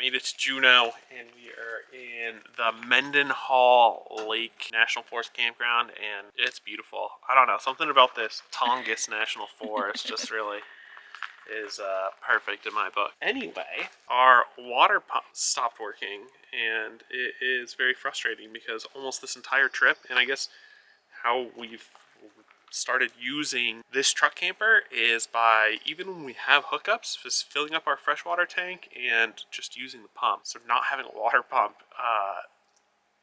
made it to Juneau, and we are in the Mendenhall Lake National Forest Campground, and it's beautiful. I don't know, something about this Tongass National Forest just really is perfect in my book. Anyway, our water pump stopped working, and it is very frustrating because almost this entire trip, and I guess how we've started using this truck camper is by, even when we have hookups, just filling up our freshwater tank and just using the pump. So not having a water pump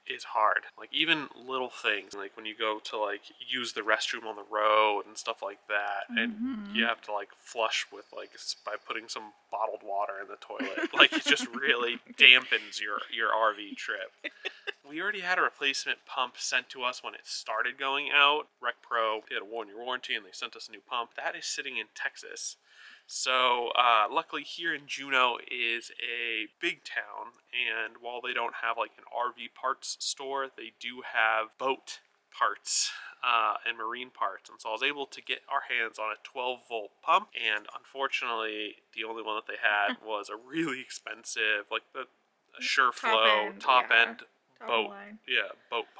is hard. Like even little things, like when you go to like use the restroom on the road and stuff like that, and you have to like flush with like by putting some bottled water in the toilet. Like it just really dampens your RV trip. We already had a replacement pump sent to us when it started going out. Rec Pro did a 1-year warranty and they sent us a new pump. That is sitting in Texas. So luckily here in Juneau is a big town, and while they don't have like an RV parts store, they do have boat parts and marine parts. And so I was able to get our hands on a 12-volt pump, and unfortunately the only one that they had was a really expensive, like the SureFlow top end boat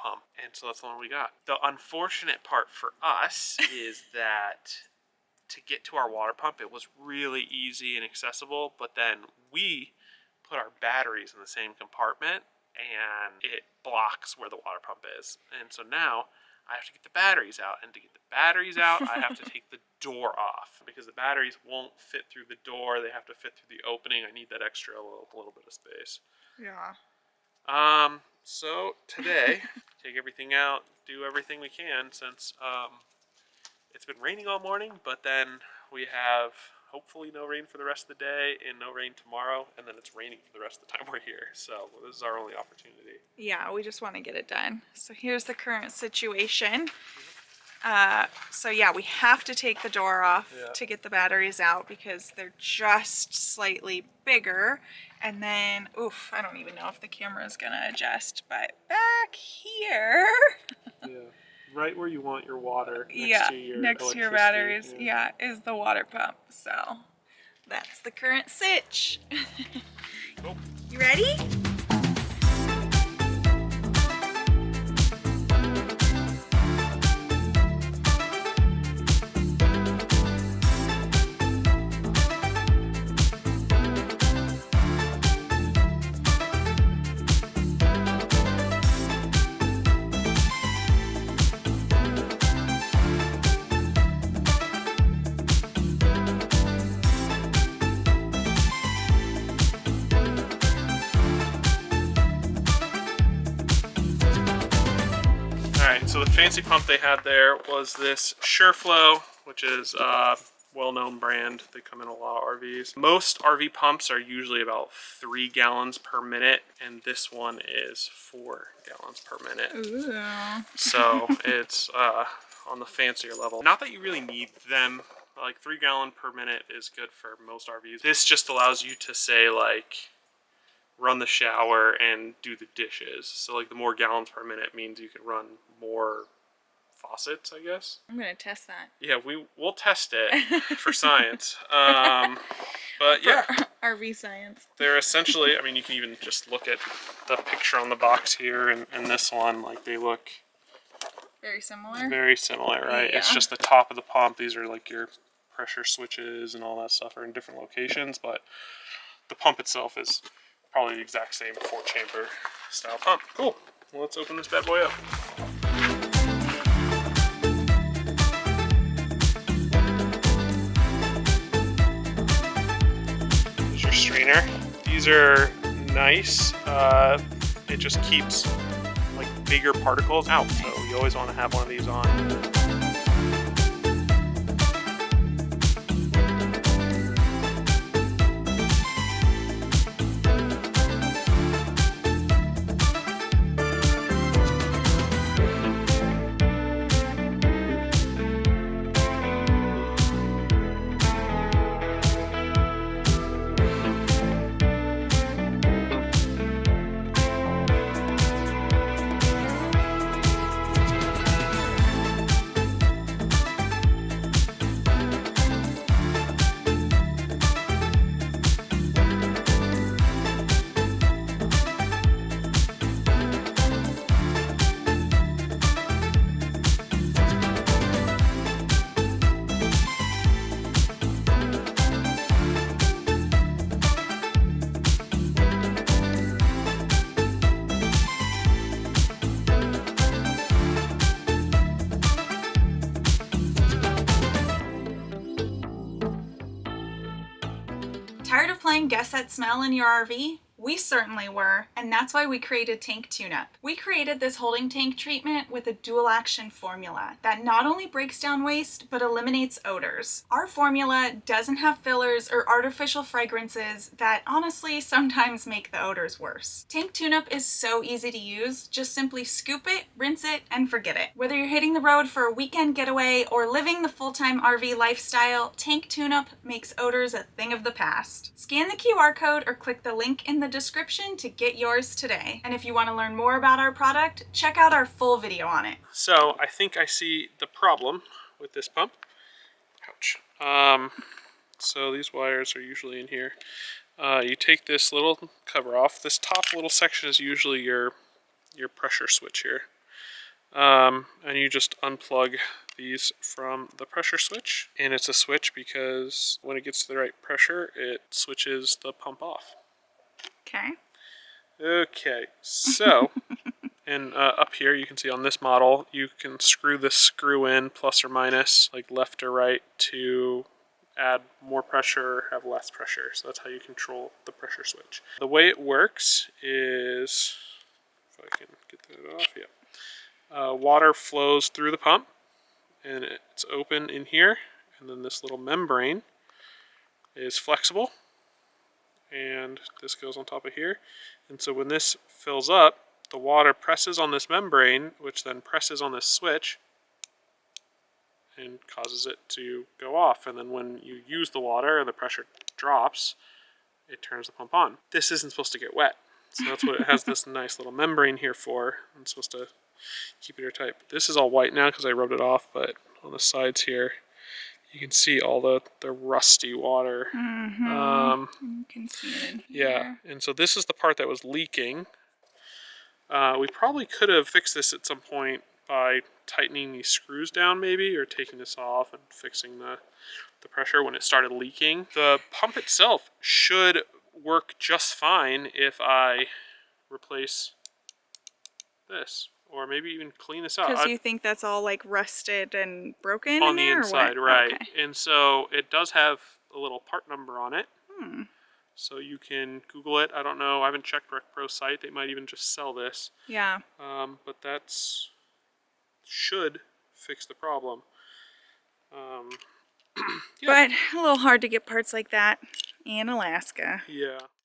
pump, and so that's the one we got. The unfortunate part for us is that to get to our water pump, it was really easy and accessible, but then we put our batteries in the same compartment and it blocks where the water pump is. And so now I have to get the batteries out, and to get the batteries out I have to take the door off because the batteries won't fit through the door. They have to fit through the opening. I need that extra little bit of space. Yeah. So today, take everything out, do everything we can, since it's been raining all morning, but then we have hopefully no rain for the rest of the day and no rain tomorrow, and then it's raining for the rest of the time we're here. So this is our only opportunity. Yeah, we just want to get it done. So here's the current situation. So yeah, we have to take the door off to get the batteries out because they're just slightly bigger. And then, oof, I don't even know if the camera is gonna adjust, but back here. Yeah, right where you want your water. Next to your batteries, is the water pump. So that's the current sitch. Cool. You ready? So the fancy pump they had there was this SureFlow, which is a well-known brand. They come in a lot of RVs. Most RV pumps are usually about 3 gallons per minute, and this one is 4 gallons per minute. Ooh. So it's on the fancier level. Not that you really need them. Like 3 gallon per minute is good for most RVs. This just allows you to say like run the shower and do the dishes. So like the more gallons per minute means you can run more faucets, I guess. I'm gonna test that. Yeah, we'll test it for science. But yeah, RV science. they're essentially, I mean, you can even just look at the picture on the box here and this one, like they look very similar. Very similar, right? Yeah. It's just the top of the pump. These are like your pressure switches and all that stuff are in different locations, but the pump itself is probably the exact same 4-chamber style pump. Cool. Well, let's open this bad boy up. There's your strainer. These are nice. It just keeps like bigger particles out, so you always want to have one of these on. second guess that smell in your RV? We certainly were, and that's why we created Tank Tune-Up. We created this holding tank treatment with a dual action formula that not only breaks down waste, but eliminates odors. Our formula doesn't have fillers or artificial fragrances that honestly sometimes make the odors worse. Tank Tune-Up is so easy to use, just simply scoop it, rinse it, and forget it. Whether you're hitting the road for a weekend getaway or living the full-time RV lifestyle, Tank Tune-Up makes odors a thing of the past. Scan the QR code or click the link in the description to get yours today. And if you want to learn more about our product, check out our full video on it. So I think I see the problem with this pump. Ouch. So these wires are usually in here. You take this little cover off. This top little section is usually your pressure switch here. And you just unplug these from the pressure switch. And it's a switch because when it gets to the right pressure, it switches the pump off. Okay. Okay, so, and up here you can see on this model, you can screw this screw in plus or minus, like left or right, to add more pressure, have less pressure. So that's how you control the pressure switch. The way it works is, if I can get that off, yeah. Water flows through the pump, and it's open in here, and then this little membrane is flexible. And this goes on top of here. And so when this fills up, the water presses on this membrane, which then presses on this switch and causes it to go off. And then when you use the water and the pressure drops, it turns the pump on. This isn't supposed to get wet. So that's what it has this nice little membrane here for. It's supposed to keep it airtight. This is all white now because I rubbed it off, but on the sides here, you can see all the rusty water. You can see it in here. Yeah, and so this is the part that was leaking. We probably could have fixed this at some point by tightening these screws down maybe, or taking this off and fixing the pressure when it started leaking. The pump itself should work just fine if I replace this. Or maybe even clean this out. Because you think that's all like rusted and broken on the inside, right? Okay. And so it does have a little part number on it. So you can Google it. I don't know. I haven't checked RecPro's site. They might even just sell this. Yeah. But that's should fix the problem. Yeah. But a little hard to get parts like that in Alaska. Yeah.